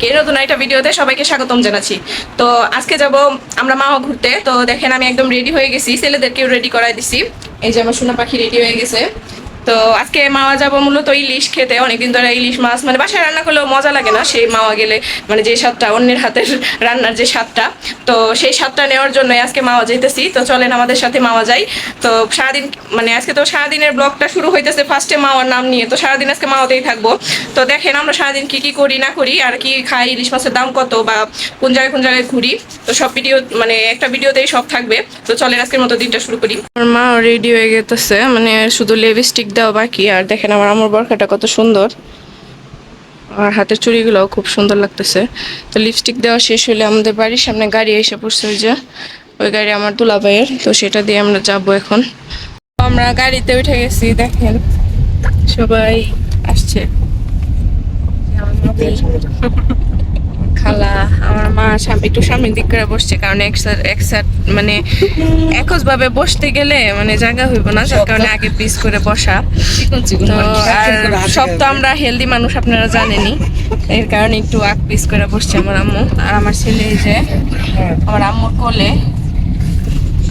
এর নতুন একটা ভিডিওতে সবাইকে স্বাগতম জানাচ্ছি। তো আজকে যাব আমরা মাও ঘুরতে। তো দেখেন আমি একদম রেডি হয়ে গেছি, ছেলেদেরকেও রেডি করাই দিছি। এই যে আমার সোনা পাখি রেডি হয়ে গেছে। তো আজকে মাওয়া যাব মূলত ইলিশ খেতে। অনেকদিন ধরে ইলিশ মাছ মানে বাসায় রান্না করলেও মজা লাগে না, সেই মাওয়া গেলে মানে যে স্বাদটা, অন্যের হাতের রান্নার যে স্বাদটা, তো সেই স্বাদটা নেওয়ার জন্য আজকে মাওয়া যাইতেছি। তো চলেন আমাদের সাথে মাওয়া যাই। তো সারাদিন মানে আজকে তো সারাদিনের ব্লগটা শুরু হইতেছে ফার্স্টে মাওয়ার নাম নিয়ে। তো সারাদিন আজকে মাওয়াতেই থাকবো। তো দেখেন আমরা সারাদিন কি কি করি না করি, আর কি খাই, ইলিশ মাছের দাম কত, বা কোন জায়গায় ঘুরি, তো সব ভিডিও মানে একটা ভিডিওতেই সব থাকবে। তো চলেন আজকের মতো দিনটা শুরু করি। আমার মা রেডি হয়ে গেছে, মানে শুধু লিপস্টিক দেওয়া বাকি। আর দেখেন আমার আমার বরখাটা কত সুন্দর, আর হাতের চুড়িগুলোও খুব সুন্দর লাগতেছে। তো লিপস্টিক দেওয়া শেষ হলে আমাদের বাড়ির সামনে গাড়ি এসে পড়ছে, ওই যে ওই গাড়ি আমার দুলাভাইয়ের। তো সেটা দিয়ে আমরা যাবো এখন। আমরা গাড়িতে উঠে গেছি, দেখেন সবাই আসছে। খালা, আমার মা একটু সামনের দিক করে বসছে, কারণ মানে একজ ভাবে বসতে গেলে মানে জায়গা হইব না, যার কারণে আগে পিস করে বসা। তো আর সব তো আমরা হেলদি মানুষ, আপনারা জানেনই, এর কারণে একটু আগ পিস করে বসছে আমার আম্মু। আর আমার ছেলে এই যে আমার আম্মুর কোলে,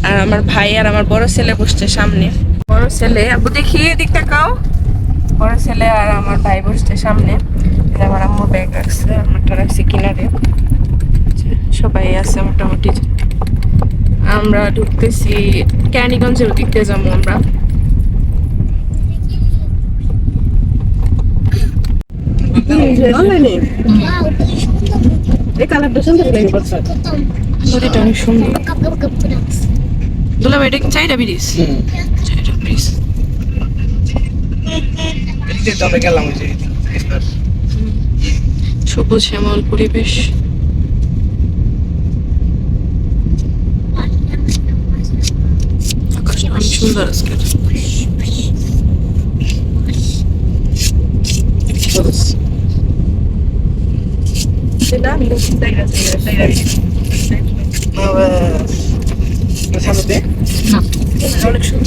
আর আমার ভাই আর আমার বড় ছেলে বসছে সামনে। বড় ছেলে, আব্বু দেখি এদিক তাকাও, বড় ছেলে আর আমার ভাই বসছে সামনে। আমার আম্মু ব্যাগ রাখছে, আমারটা রাখছে কিনারে। সবাই আছে মোটামুটি। আমরা ঢুকতেছি কেরানীগঞ্জের ওদিক দিয়ে যাবো আমরা। নদীটা অনেক সুন্দর। দুলাভাই এটা কি চাইটা ব্রিজ? চাইটা ব্রিজ সবুজ শ্যামল পরিবেশ। আকাশটা অনেক সুন্দর আজকে। অনেক সুন্দর।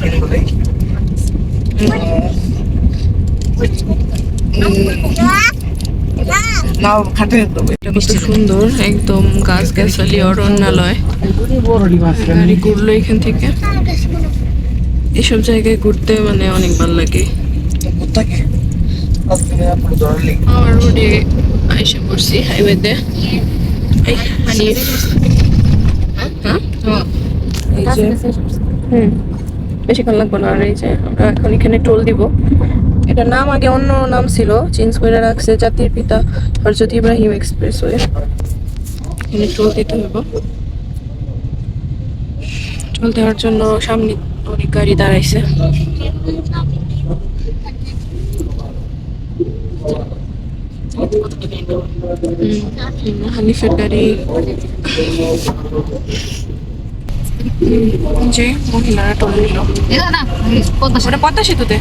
সুন্দর একদম গাছ গাছালি অরণ্যালয়। গাড়ি ঘুরলো এখান থেকে। এসব জায়গায় ঘুরতে মানে অনেক ভালো লাগে। আমার রোডে আইসা পড়ছি, হাইওয়েতে। বেশিক্ষণ লাগবো না। আর এই যে আমরা এখন এখানে টোল দিব। এটার নাম আগে অন্য নাম ছিল, চেঞ্জ করে রাখছে জাতির পিতা হযরত ইব্রাহিম এক্সপ্রেসওয়ে। এখানে টোল দিতে হবে। টোল দেওয়ার জন্য সামনে অনেক গাড়ি দাঁড়াইছে। হানিফের গাড়ি। যে মহিলারা টোল নিল ওটা পদ্মা সেতুতে।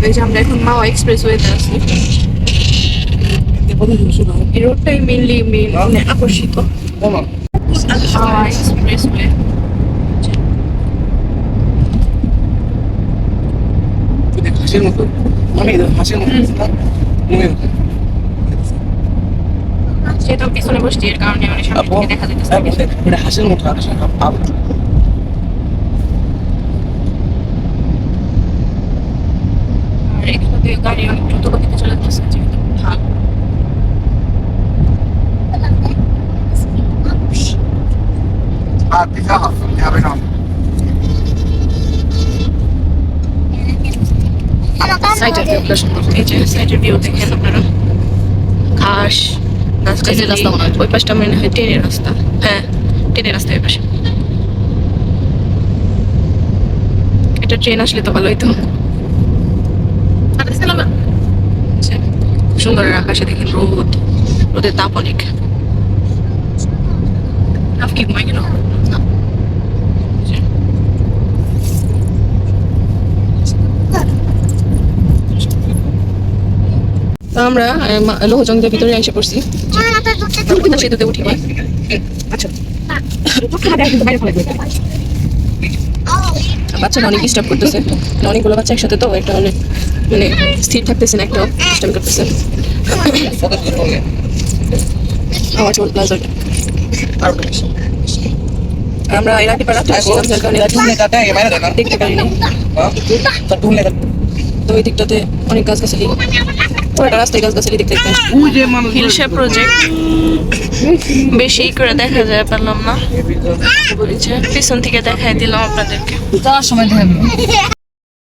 এই যে আমরা এখন মাওয়া এক্সপ্রেসওয়েতে আছি। এই রোডটাই মেইনলি মানে আকর্ষিত। মাওয়া এক্সপ্রেসওয়ে। যেহেতু পিছনে বসছি, এর কারণে মানে সামনে থেকে দেখা যাচ্ছে হাসির মতো। আর এখানে গাড়ি অনেক দ্রুত গতিতে চলে যাচ্ছে, যেহেতু ঢাল। সাইডের ভিউ দেখেন আপনারা। ঘাস, ওই পাশটা মনে হয় ট্রেনের রাস্তা। হ্যাঁ, ট্রেনের রাস্তা ওই পাশে। এটা ট্রেন আসলে তো ভালো হইতো। সুন্দর আকাশে দেখেন রোদ, রোদের তাপ অনেক। কি ঘুমাই গেল? আমরা লোহজংদের ভিতরে এসে পড়ছি। সেতুতে উঠি। আচ্ছা, বাচ্চারা অনেক ডিস্টার্ব করতেছে, অনেকগুলো বাচ্চা একসাথে, তো একটা অনেক মানে স্থির থাকতেছে না, একটা ডিস্টার্ব করতেছে। আমার ছোট প্লাজা আমরা এরাকি পাড়াতে আসলাম যার কারণে দেখতে পারিনি তো ওই দিকটাতে অনেক গাছগাছালি পুরোটা রাস্তায় গাছগাছালি দেখতে হিলসা প্রজেক্ট বেশি করে দেখা যায় পারলাম না পিছন থেকে দেখাই দিলাম আপনাদেরকে যাওয়ার সময় দেখাবো।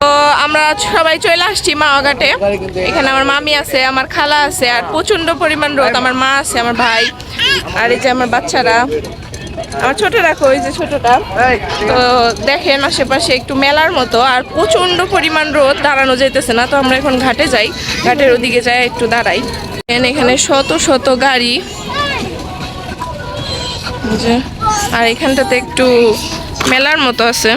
তো আমরা সবাই চলে আসছি মাওয়াঘাটে। এখানে আমার মামি আছে, আমার খালা আছে, আর প্রচন্ড পরিমাণ রোদ। আমার মা আছে, আমার ভাই, আর এই যে আমার বাচ্চারা, আমার ছোটরা কই যে ছোটটা। তো দেখেন আশেপাশে একটু মেলার মতো, আর প্রচন্ড পরিমাণ রোদ, দাঁড়ানো যাইতেছে না। তো আমরা এখন ঘাটে যাই, ঘাটের ওদিকে যাই একটু দাঁড়াই। এখানে শত শত গাড়ি, আর এখানটাতে একটু মেলার মতো আছে।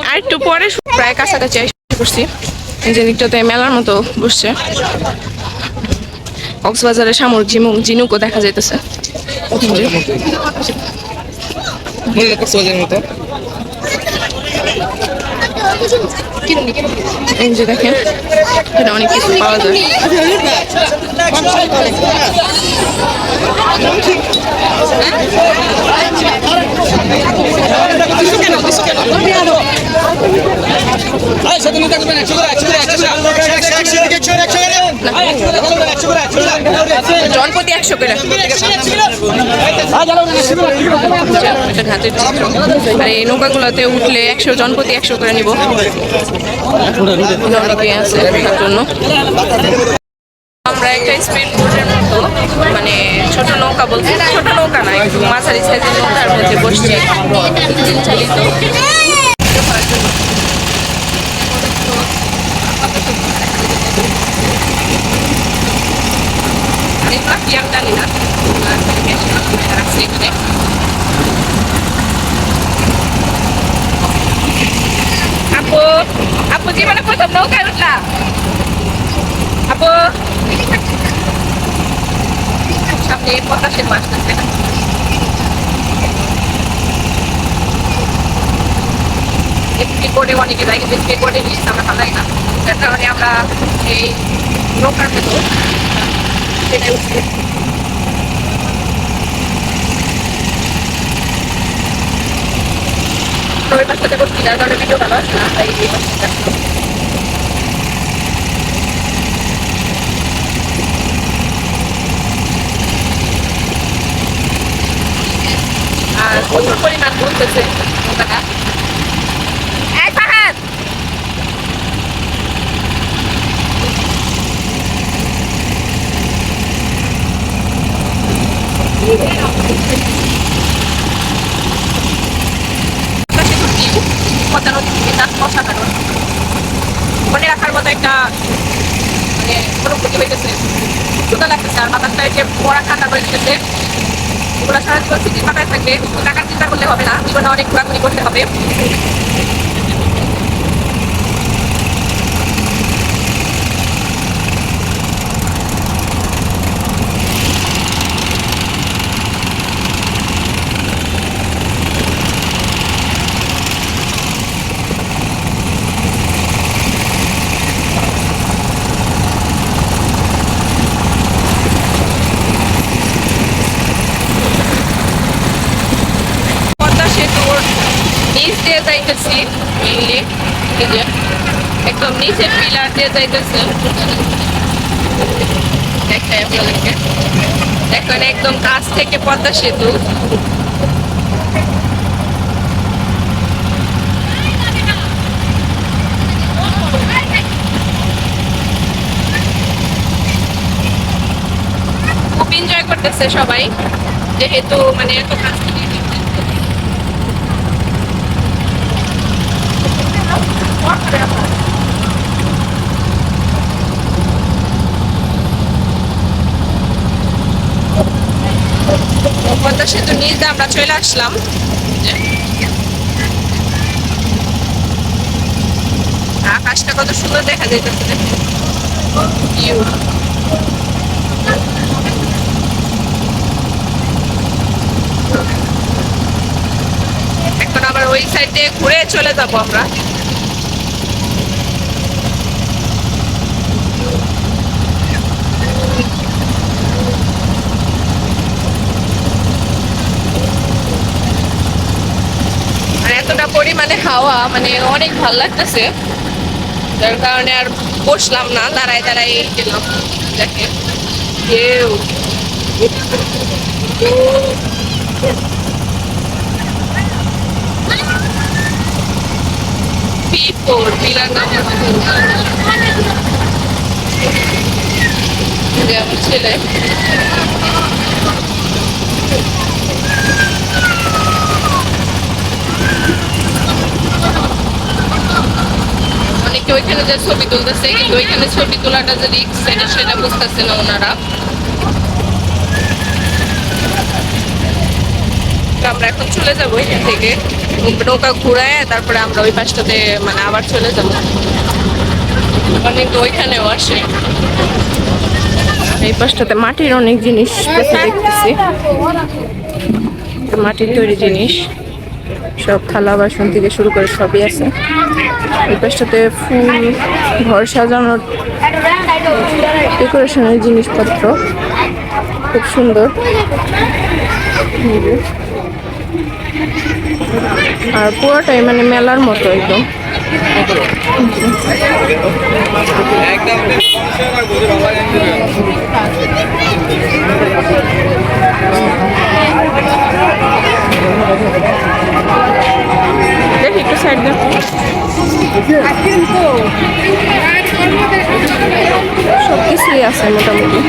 আর একটু পরে প্রায় কাছাকাছি করছি, এই যে দিকটাতে মেলার মতো বসছে। কক্সবাজারের শামুক ঝিনুকও দেখা যাইতেছে। এই যে দেখেন এটা অনেক কিছু পাওয়া যায়। জনপতি 100 করে আর এই নৌকাগুলোতে উঠলে 100 জনপতি 100 করে নিব জন্য। আমরা একটা স্পিড বোটের মতো, মানে ছোট নৌকা বলতে, ছোট নৌকা না, একটু মাঝারি সাইজের নৌকার মধ্যে বসছি, ইঞ্জিন চালিত। আপু আপু জীবনে প্রথম নৌকায় উঠলাম। আপু সামনে পটাশের মাছ আছে, অনেকে যাই কিন্তু স্পিডবোটে নিয়ে আমরা ভালো লাগে না, যার কারণে আমরা এই নৌকার ভেতর সেটাই উঠছি। ওই পাশটাতে করছি যার কারণে ভিডিও ভালো আসছে না, তাই এই পাশটা। আর প্রচুর পরিমাণ বলতেছে নৌকাটা। এই ফাহাদ মনে রাখার মতো একটা মানে অনুভূতি হইতেছে, সুন্দর লাগতেছে। আর বাতাসটা এসে পড়া ঠান্ডা করে দিতেছে। ওগুলো সারা জীবন স্মৃতির মাথায় থাকবে, টাকার চিন্তা করলে হবে না, জীবনে অনেক ঘোরাঘুরি করতে হবে। যাইতেছি মেইনলি একদম নিচের পিলার দিয়ে যাইতেছে। দেখাই আপনাদেরকে, দেখেন একদম কাছ থেকে পদ্মা সেতু। খুব এনজয় করতেছে সবাই, যেহেতু মানে এত কাছ থেকে পদ্মা সেতু নিচে আমরা চলে আসলাম। আকাশটা কত সুন্দর দেখা যাইতেছে। এখন আবার ওই সাইডে ঘুরে চলে যাবো আমরা। পরিমাণে হাওয়া, মানে অনেক ভালো লাগতেছে, যার কারণে আর বসলাম না, দাঁড়ায় দাঁড়ায় গেলাম। দেখেন কেউ P4 আমার ছেলে। অনেকে ওইখানে যে ছবি তুলতেছে, কিন্তু ওইখানে ছবি তোলাটা যে রিস্ক সেটা বুঝতেছে না ওনারা। আমরা এখন চলে যাবো এখান থেকে, নৌকা ঘুরায় তারপরে আমরা ওই পাশটাতে মানে আবার চলে যাবো। অনেক ওইখানেও আসে, এই পাশটাতে মাটির অনেক জিনিস দেখতেছি, মাটির তৈরি জিনিস সব, থালা বাসন থেকে শুরু করে সবই আছে। এই পাশটাতে ফুল, ঘর সাজানোর ডেকোরেশনের জিনিসপত্র খুব সুন্দর। আর পুরোটাই মানে মেলার মতো একদম। দেখি একটু সাইড দেন, সব কিছুই আছে মোটামুটি।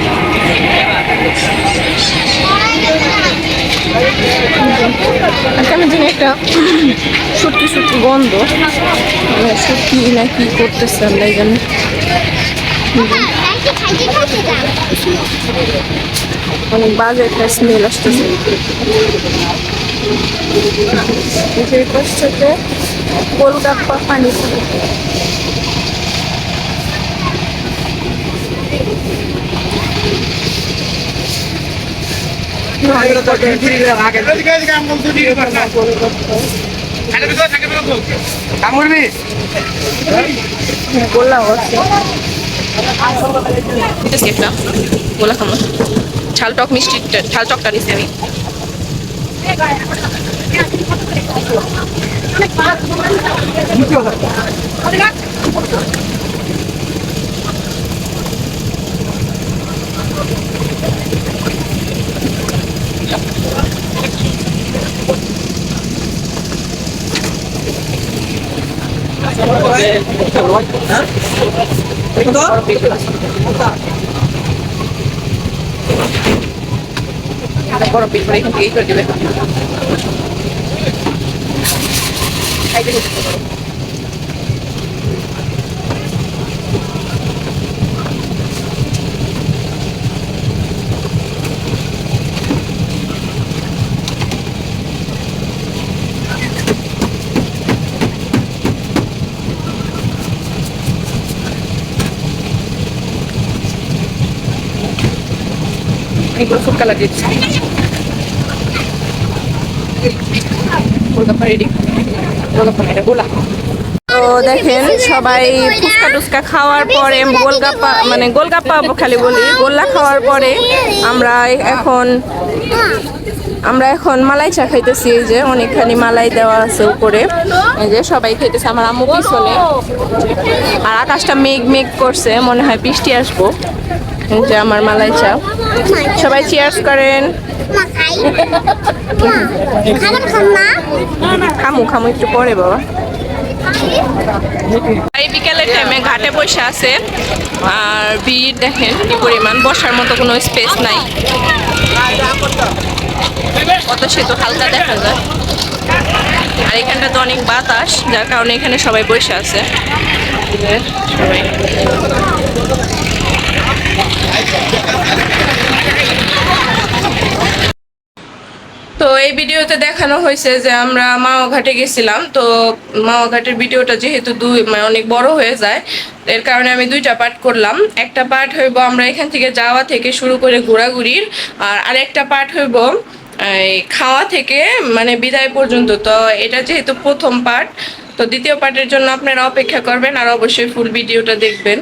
কেমন জানি একটা সত্যি সত্যি গন্ধ, সত্যি নাকি করতেছে আমরা এখানে। অনেক বাজে একটা স্মেল আসতেছে। গোলগাপ্পা পানি গোলা গোলা খামো, ঝাল টক মিষ্টি, ঝাল টকটা নিচ্ছি আমি। বড় পিস করে এখান থেকেই করে দেবে। এগুলো ফুড কালার দিচ্ছি। তো দেখেন সবাই ফুচকা টুচকা খাওয়ার পরে, গোলগাপ্পা মানে গোলগাপ্পা খালি বলি, গোল্লা খাওয়ার পরে আমরা এখন মালাই চা খাইতেছি। এই যে অনেকখানি মালাই দেওয়া আছে উপরে, এই যে সবাই খাইতেছে। আমার আম্মু পিছনে, আর আকাশটা মেঘ মেঘ করছে, মনে হয় বৃষ্টি আসবো। এই যে আমার মালাই চা, সবাই চিয়ার্স করেন। খামু একটু পরে বাবা। এই বিকেলের টাইমে ঘাটে বসে আছে, আর ভিড় দেখেন কি পরিমাণ, বসার মতো কোনো স্পেস নাই। কত সেতু হালকা দেখা যায়, আর এখানটা তো অনেক বাতাস, যার কারণে এখানে সবাই বসে আছে। সবাই তো এই ভিডিওতে দেখানো হয়েছে যে আমরা মাওঘাটে গেছিলাম। তো মাওঘাটের ভিডিওটা যেহেতু অনেক বড় হয়ে যায়, এর কারণে আমি দুইটা পার্ট করলাম। একটা পার্ট হইব আমরা এখান থেকে যাওয়া থেকে শুরু করে ঘোরাঘুরির, আর আরেকটা পার্ট হইব খাওয়া থেকে মানে বিদায় পর্যন্ত। তো এটা যেহেতু প্রথম পার্ট, তো দ্বিতীয় পার্টের জন্য আপনারা অপেক্ষা করবেন, আর অবশ্যই ফুল ভিডিওটা দেখবেন।